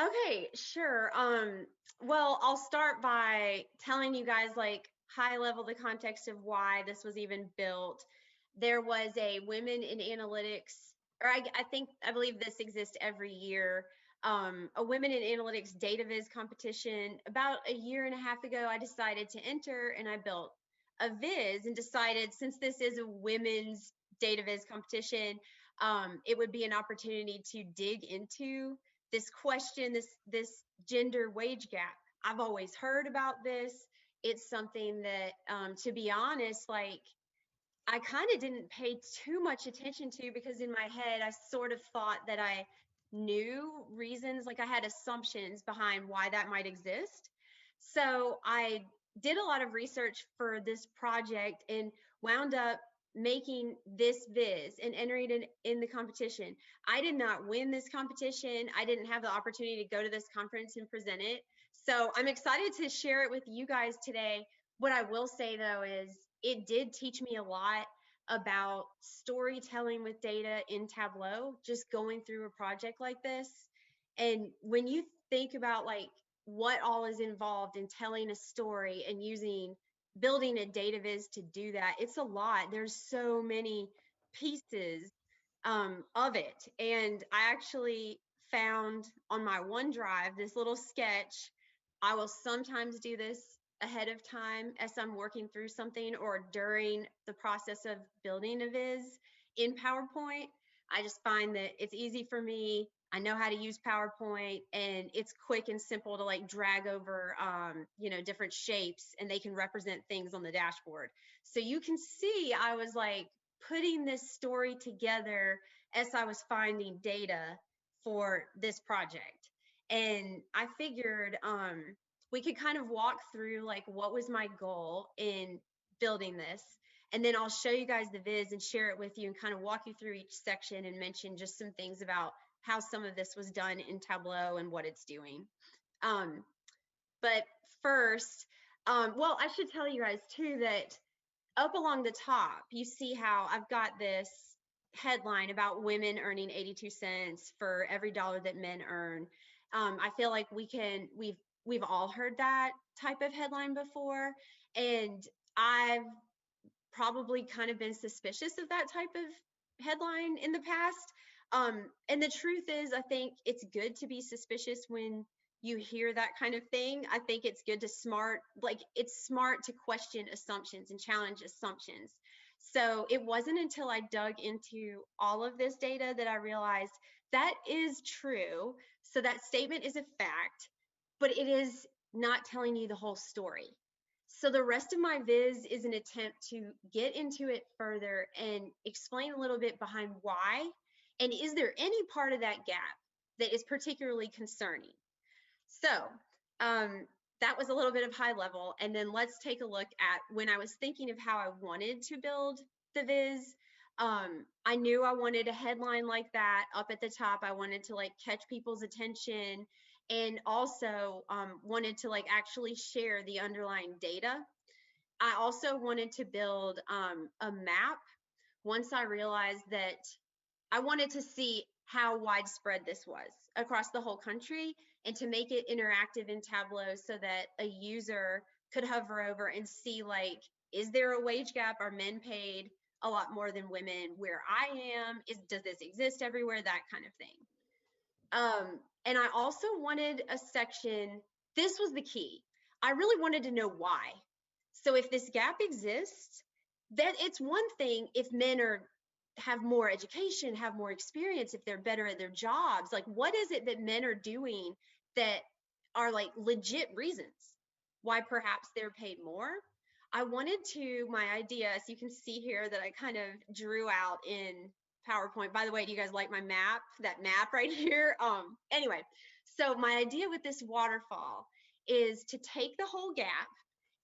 Okay, sure. Well, I'll start by telling you guys like high level the context of why this was even built. There was a Women in Analytics, or I believe this exists every year. A Women in Analytics data viz competition. About a year and a half ago, I decided to enter and I built a viz and decided since this is a women's data viz competition, it would be an opportunity to dig into this question, this gender wage gap. I've always heard about this. It's something that, to be honest, like I kind of didn't pay too much attention to because in my head I sort of thought that I knew reasons, like I had assumptions behind why that might exist. So I did a lot of research for this project and wound up making this viz and entering it in the competition. I did not win this competition. I didn't have the opportunity to go to this conference and present it. So I'm excited to share it with you guys today. What I will say though is it did teach me a lot about storytelling with data in Tableau, just going through a project like this. And when you think about like what all is involved in telling a story and building a data viz to do that, it's a lot. There's so many pieces of it. And I actually found on my OneDrive this little sketch. I will sometimes do this ahead of time as I'm working through something or during the process of building a viz in PowerPoint. I just find that it's easy for me. I know how to use PowerPoint and it's quick and simple to like drag over, different shapes and they can represent things on the dashboard. So you can see I was like putting this story together as I was finding data for this project. And I figured we could kind of walk through like what was my goal in building this. And then I'll show you guys the viz and share it with you and kind of walk you through each section and mention just some things about how some of this was done in Tableau and what it's doing. But first, well, I should tell you guys too that up along the top, you see how I've got this headline about women earning 82 cents for every dollar that men earn. I feel like we've all heard that type of headline before, and I've probably kind of been suspicious of that type of headline in the past. And the truth is, I think it's good to be suspicious when you hear that kind of thing. I think it's good to it's smart to question assumptions and challenge assumptions. So it wasn't until I dug into all of this data that I realized that is true. So that statement is a fact, but it is not telling you the whole story. So the rest of my viz is an attempt to get into it further and explain a little bit behind why, and is there any part of that gap that is particularly concerning. So that was a little bit of high level, and then let's take a look at when I was thinking of how I wanted to build the viz. I knew I wanted a headline like that up at the top. I wanted to like catch people's attention and also wanted to like actually share the underlying data. I also wanted to build a map once I realized that I wanted to see how widespread this was across the whole country and to make it interactive in Tableau so that a user could hover over and see like, is there a wage gap? Are men paid a lot more than women where I am? Does this exist everywhere? That kind of thing. And I also wanted a section, this was the key. I really wanted to know why. So if this gap exists, that it's one thing if men have more education, have more experience, if they're better at their jobs, like what is it that men are doing that are like legit reasons why perhaps they're paid more? I wanted to, my idea, as you can see here that I kind of drew out in PowerPoint. By the way, do you guys like my map? That map right here? Anyway, so my idea with this waterfall is to take the whole gap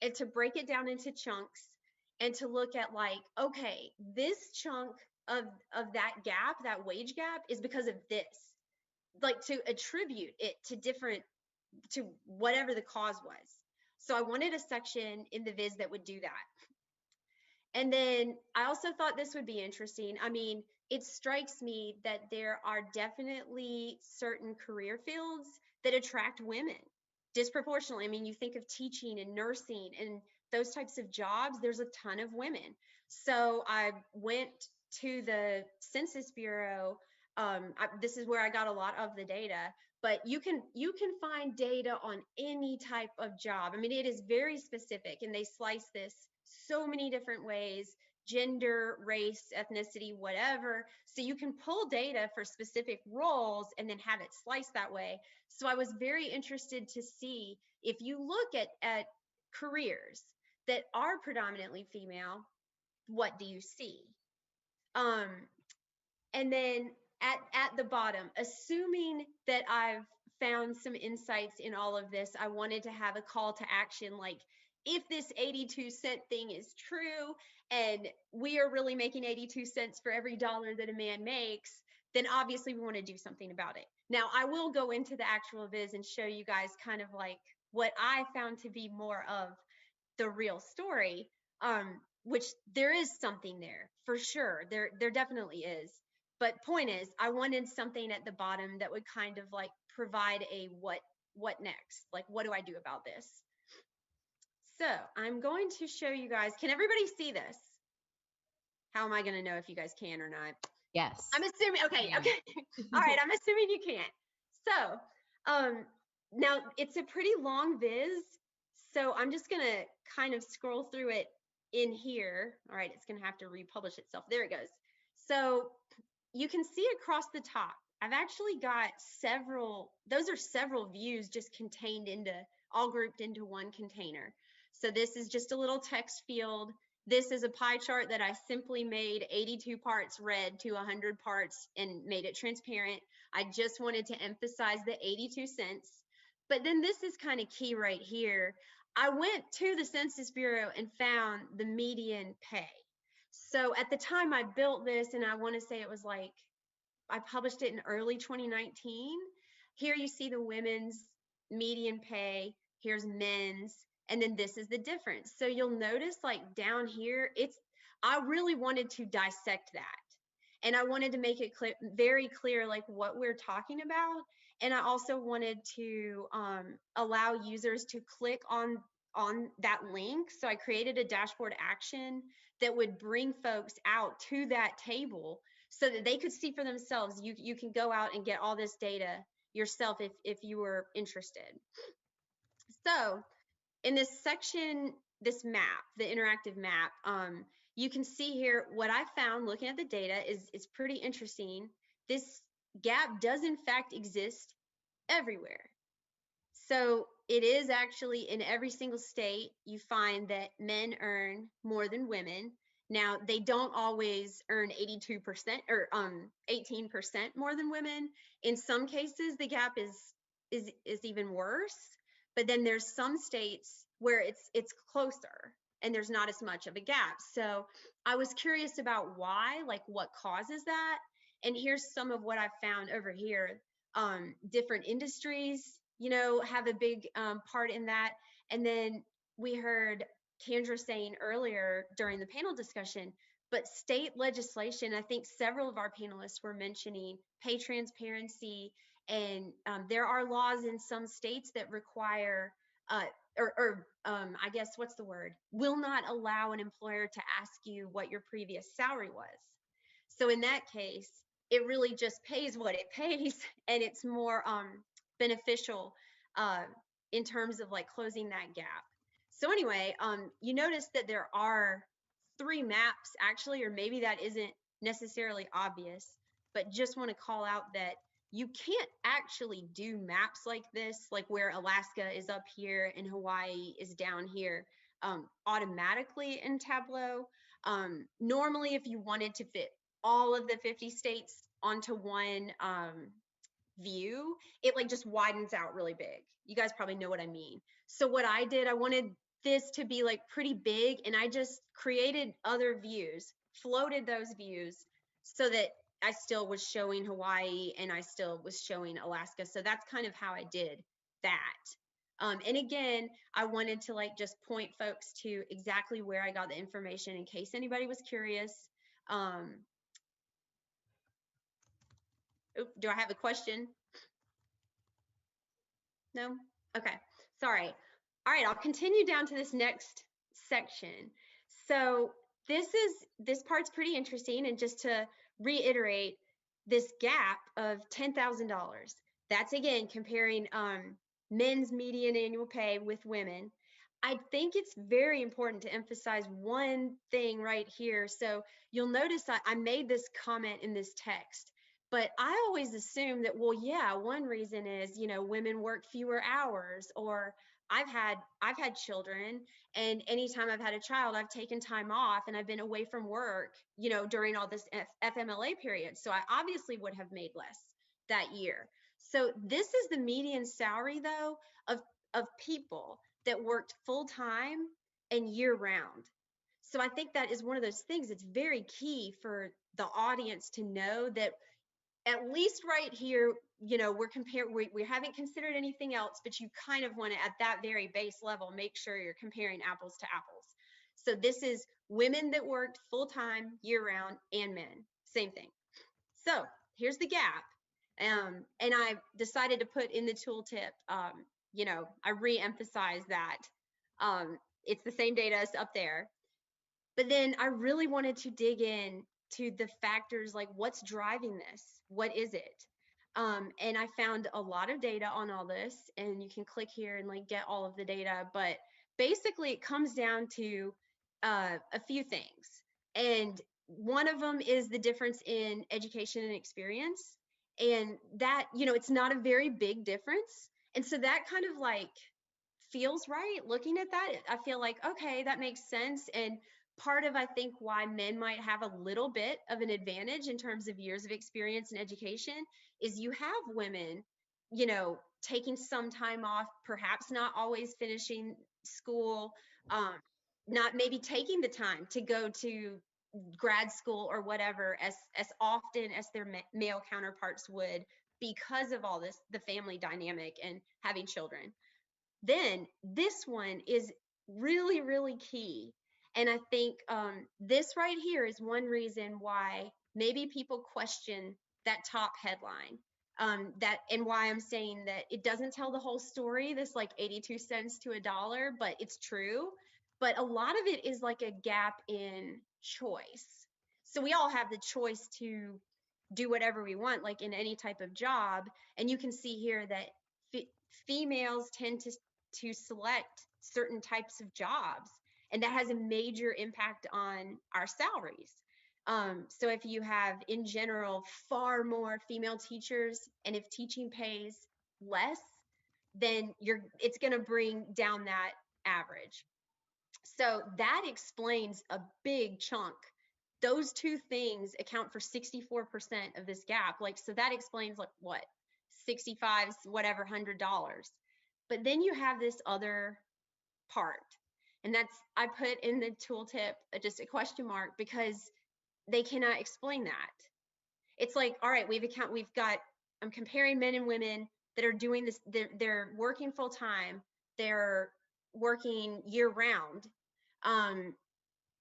and to break it down into chunks and to look at like, okay, this chunk of that gap, that wage gap is because of this. Like to attribute it to whatever the cause was. So I wanted a section in the viz that would do that. And then I also thought this would be interesting. I mean, it strikes me that there are definitely certain career fields that attract women disproportionately. I mean, you think of teaching and nursing and those types of jobs, there's a ton of women. So I went to the Census Bureau. This is where I got a lot of the data, but you can find data on any type of job. I mean, it is very specific, and they slice this so many different ways: gender, race, ethnicity, whatever. So you can pull data for specific roles and then have it sliced that way. So I was very interested to see, if you look at careers that are predominantly female, what do you see? And then at the bottom, assuming that I've found some insights in all of this, I wanted to have a call to action, like, if this 82-cent thing is true and we are really making 82 cents for every dollar that a man makes, then obviously we want to do something about it. Now, I will go into the actual viz and show you guys kind of like what I found to be more of the real story, which there is something there for sure. There definitely is. But point is, I wanted something at the bottom that would kind of like provide a what next? Like, what do I do about this? So I'm going to show you guys. Can everybody see this? How am I going to know if you guys can or not? Yes. I'm assuming. Okay. Yeah. Okay. All right. I'm assuming you can. So now it's a pretty long viz. So I'm just going to kind of scroll through it in here. All right. It's going to have to republish itself. There it goes. So you can see across the top, I've actually got several, those are several views just contained into, all grouped into one container. So this is just a little text field. This is a pie chart that I simply made 82 parts red to 100 parts and made it transparent. I just wanted to emphasize the 82 cents. But then this is kind of key right here. I went to the Census Bureau and found the median pay. So at the time I built this, and I want to say it was like, I published it in early 2019. Here you see the women's median pay, here's men's, and then this is the difference. So you'll notice like down here, I really wanted to dissect that. And I wanted to make it clear, very clear, like what we're talking about. And I also wanted to allow users to click on that link. So I created a dashboard action that would bring folks out to that table so that they could see for themselves. You can go out and get all this data yourself if you were interested. So in this section, this map, the interactive map, you can see here what I found looking at the data is pretty interesting. This gap does in fact exist everywhere. So it is actually in every single state, you find that men earn more than women. Now, they don't always earn 82% or 18% more than women. In some cases, the gap is even worse. But then there's some states where it's closer and there's not as much of a gap. So I was curious about why, like what causes that. And here's some of what I found over here. Different industries, have a big part in that. And then we heard Kendra saying earlier during the panel discussion, but state legislation, I think several of our panelists were mentioning pay transparency, and there are laws in some states that require, I guess, what's the word? Will not allow an employer to ask you what your previous salary was. So in that case, it really just pays what it pays, and it's more beneficial in terms of like closing that gap. So anyway, you notice that there are 3 maps actually, or maybe that isn't necessarily obvious, but just want to call out that you can't actually do maps like this, like where Alaska is up here and Hawaii is down here, automatically in Tableau. Normally, if you wanted to fit all of the 50 states onto one view, it like just widens out really big. You guys probably know what I mean. So what I did, I wanted this to be like pretty big, and I just created other views, floated those views so that I still was showing Hawaii and I still was showing Alaska. So that's kind of how I did that. And again, I wanted to like just point folks to exactly where I got the information in case anybody was curious. Oop, do I have a question? No? Okay, sorry. All right, I'll continue down to this next section. So this part's pretty interesting, and just to reiterate, this gap of $10,000, that's again comparing men's median annual pay with women. I think it's very important to emphasize one thing right here. So you'll notice I made this comment in this text, but I always assume that, well, yeah, one reason is, women work fewer hours, or I've had children, and anytime I've had a child, I've taken time off and I've been away from work, during all this FMLA period. So I obviously would have made less that year. So this is the median salary though of people that worked full time and year round. So I think that is one of those things that's very key for the audience to know, that at least right here, we haven't considered anything else, but you kind of want to, at that very base level, make sure you're comparing apples to apples. So this is women that worked full time year round and men, same thing. So here's the gap. And I decided to put in the tooltip, I re-emphasize that it's the same data as up there. But then I really wanted to dig in to the factors, like what's driving this? What is it? And I found a lot of data on all this, and you can click here and like get all of the data. But basically, it comes down to a few things. And one of them is the difference in education and experience. And that, it's not a very big difference. And so that kind of like feels right. Looking at that, I feel like, okay, that makes sense. And part of, I think, why men might have a little bit of an advantage in terms of years of experience and education is you have women, taking some time off, perhaps not always finishing school, not maybe taking the time to go to grad school or whatever as often as their male counterparts would, because of all this, the family dynamic and having children. Then this one is really, really key. And I think this right here is one reason why maybe people question that top headline. And why I'm saying that it doesn't tell the whole story, this like 82 cents to a dollar, but it's true. But a lot of it is like a gap in choice. So we all have the choice to do whatever we want, like in any type of job. And you can see here that females tend to select certain types of jobs, and that has a major impact on our salaries. So if you have, in general, far more female teachers, and if teaching pays less, then it's going to bring down that average. So that explains a big chunk. Those two things account for 64% of this gap. Like, so that explains like what, 65, whatever, $100. But then you have this other part, and that's, I put in the tooltip just a question mark, because they cannot explain that. It's like, all right, I'm comparing men and women that are doing this, they're working full time, they're working year round.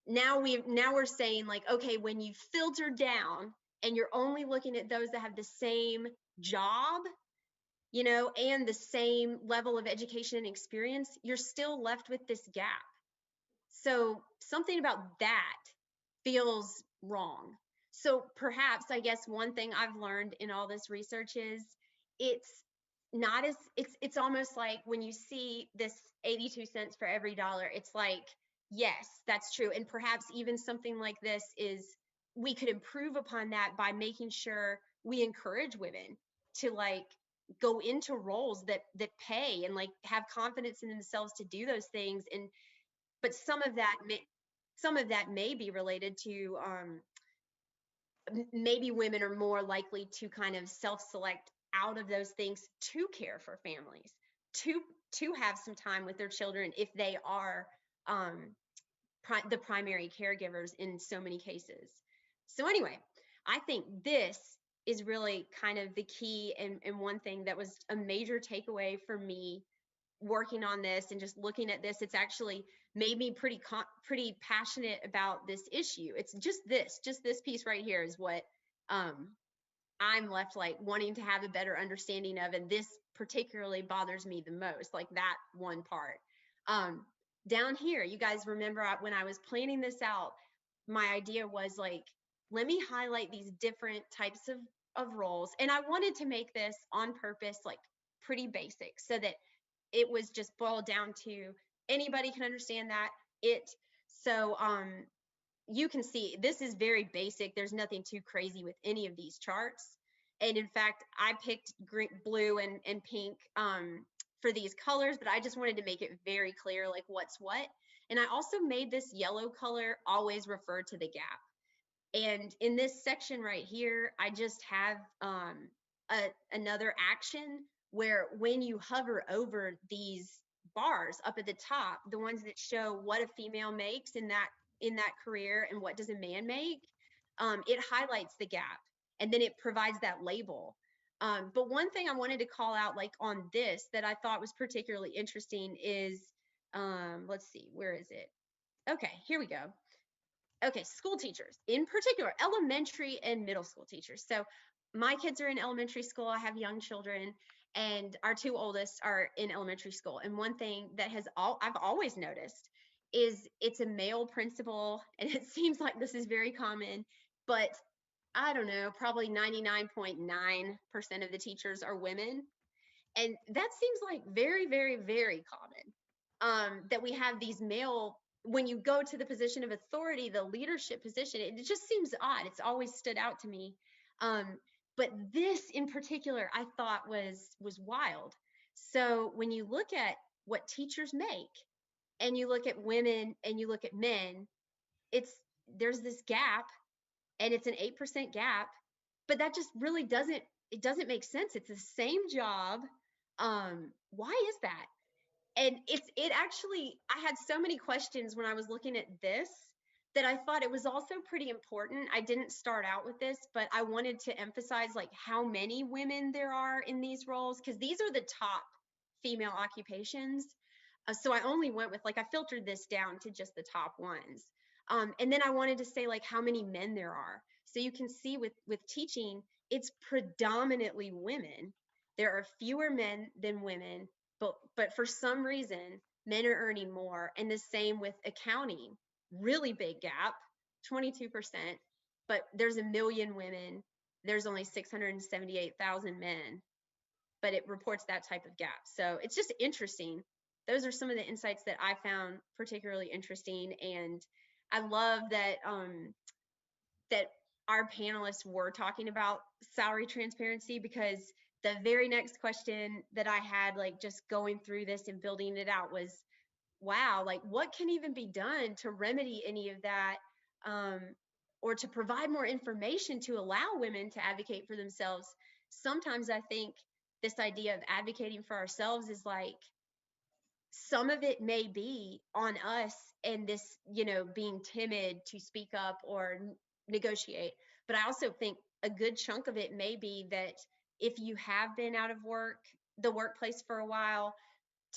Now we're saying like, okay, when you filter down and you're only looking at those that have the same job, and the same level of education and experience, you're still left with this gap. So something about that feels wrong. So perhaps, I guess, one thing I've learned in all this research is it's almost like when you see this 82 cents for every dollar, it's like, yes, that's true. And perhaps even something like this we could improve upon that by making sure we encourage women to like go into roles that pay and like have confidence in themselves to do those things. But some of that may be related to maybe women are more likely to kind of self-select out of those things to care for families, to have some time with their children if they are the primary caregivers in so many cases. So anyway, I think this is really kind of the key, and one thing that was a major takeaway for me working on this and just looking at this. It's actually made me pretty passionate about this issue. It's just this piece right here is what I'm left like wanting to have a better understanding of, and this particularly bothers me the most, like that one part. Down here, you guys remember when I was planning this out, my idea was like, let me highlight these different types of roles. And I wanted to make this on purpose, like pretty basic, so that it was just boiled down to anybody can understand that. So you can see this is very basic. There's nothing too crazy with any of these charts. And in fact, I picked green, blue, and pink for these colors, but I just wanted to make it very clear, like what's what. And I also made this yellow color always refer to the gap. And in this section right here, I just have another action where when you hover over these bars up at the top, the ones that show what a female makes in that career and what does a man make, it highlights the gap and then it provides that label. But one thing I wanted to call out, like on this, that I thought was particularly interesting is, let's see, where is it? Okay, here we go. Okay, school teachers, in particular, elementary and middle school teachers. So my kids are in elementary school. I have young children, and our two oldest are in elementary school. And one thing that I've always noticed is it's a male principal, and it seems like this is very common, but I don't know, probably 99.9% of the teachers are women. And that seems like very, very, very common, that we have these male, when you go to the position of authority, the leadership position, it just seems odd. It's always stood out to me. But this in particular, I thought was wild. So when you look at what teachers make, and you look at women and you look at men, there's this gap, and it's an 8% gap, but that just really doesn't make sense. It's the same job. Why is that? And it actually, I had so many questions when I was looking at this that I thought it was also pretty important. I didn't start out with this, but I wanted to emphasize like how many women there are in these roles, because these are the top female occupations. So I only went with, like, I filtered this down to just the top ones. And then I wanted to say like how many men there are. So you can see with teaching, it's predominantly women. There are fewer men than women, but for some reason, men are earning more. And the same with accounting, really big gap, 22%, but there's a million women. There's only 678,000 men, but it reports that type of gap. So it's just interesting. Those are some of the insights that I found particularly interesting. And I love that that our panelists were talking about salary transparency, because the very next question that I had, like just going through this and building it out, was, wow, like what can even be done to remedy any of that, or to provide more information to allow women to advocate for themselves. Sometimes I think this idea of advocating for ourselves is like, some of it may be on us, and this, being timid to speak up or negotiate. But I also think a good chunk of it may be that if you have been out of the workplace for a while,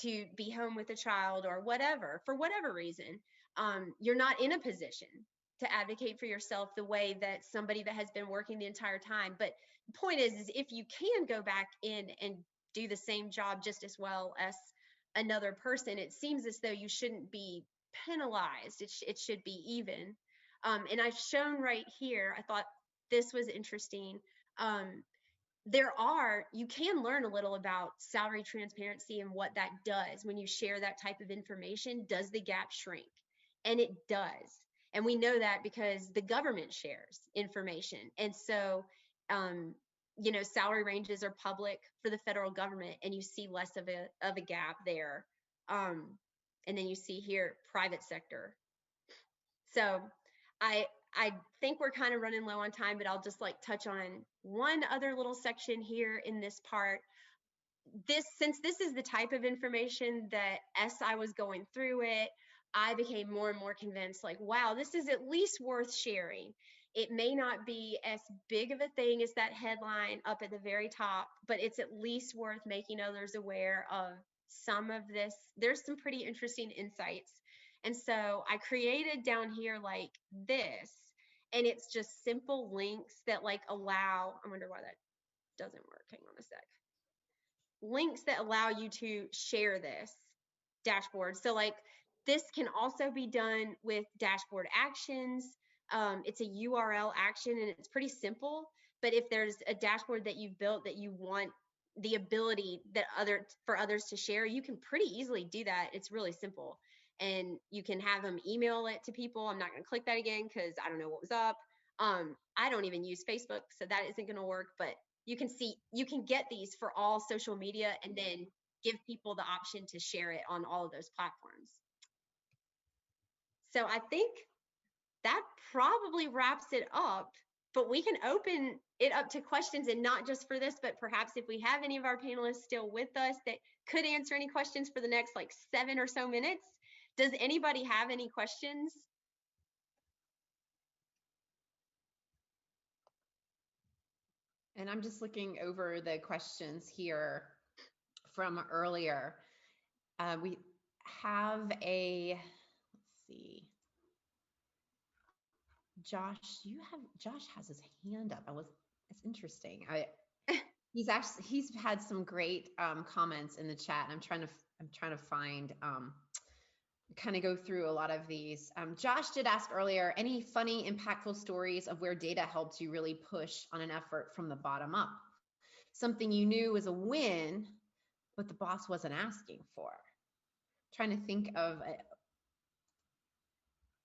to be home with a child or whatever, for whatever reason, you're not in a position to advocate for yourself the way that somebody that has been working the entire time. But the point is if you can go back in and do the same job just as well as another person, it seems as though you shouldn't be penalized. It should be even. And I've shown right here, I thought this was interesting. You can learn a little about salary transparency and what that does when you share that type of information. Does the gap shrink? And it does. And we know that because the government shares information. And so, salary ranges are public for the federal government, and you see less of a gap there. And then you see here, private sector. So I think we're kind of running low on time, but I'll just like touch on one other little section here in this part. Since this is the type of information that as I was going through it, I became more and more convinced, like, wow, this is at least worth sharing. It may not be as big of a thing as that headline up at the very top, but it's at least worth making others aware of some of this. There's some pretty interesting insights. And so I created down here like this, And it's just simple links that like allow, I wonder why that doesn't work. Hang on a sec. Links that allow you to share this dashboard. So like this can also be done with dashboard actions. It's a URL action and it's pretty simple, but if there's a dashboard that you've built that you want the ability that for others to share, you can pretty easily do that. It's really simple. And you can have them email it to people. I'm not going to click that again because I don't know what was up. I don't even use Facebook, so that isn't going to work, but you can get these for all social media and then give people the option to share it on all of those platforms. So I think that probably wraps it up, but we can open it up to questions, and not just for this, but perhaps if we have any of our panelists still with us that could answer any questions for the next like 7 or so minutes. Does anybody have any questions? And I'm just looking over the questions here from earlier. We have let's see. Josh has his hand up. It's interesting. He's had some great comments in the chat. I'm trying to find kind of go through a lot of these. Josh did ask earlier, any funny, impactful stories of where data helped you really push on an effort from the bottom up? Something you knew was a win, but the boss wasn't asking for. Trying to think of,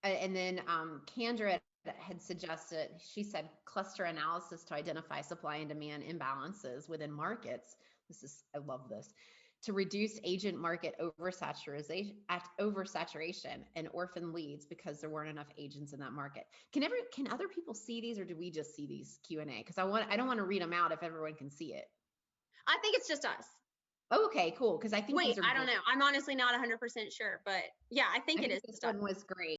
and then Kendra had suggested, she said cluster analysis to identify supply and demand imbalances within markets. I love this. To reduce agent market oversaturation and orphan leads because there weren't enough agents in that market. Can other people see these, or do we just see these Q&A? Because I don't want to read them out if everyone can see it. I think it's just us. Oh, okay, cool. Because I think I don't know. I'm honestly not 100% sure, but yeah, I think it is. This one was great.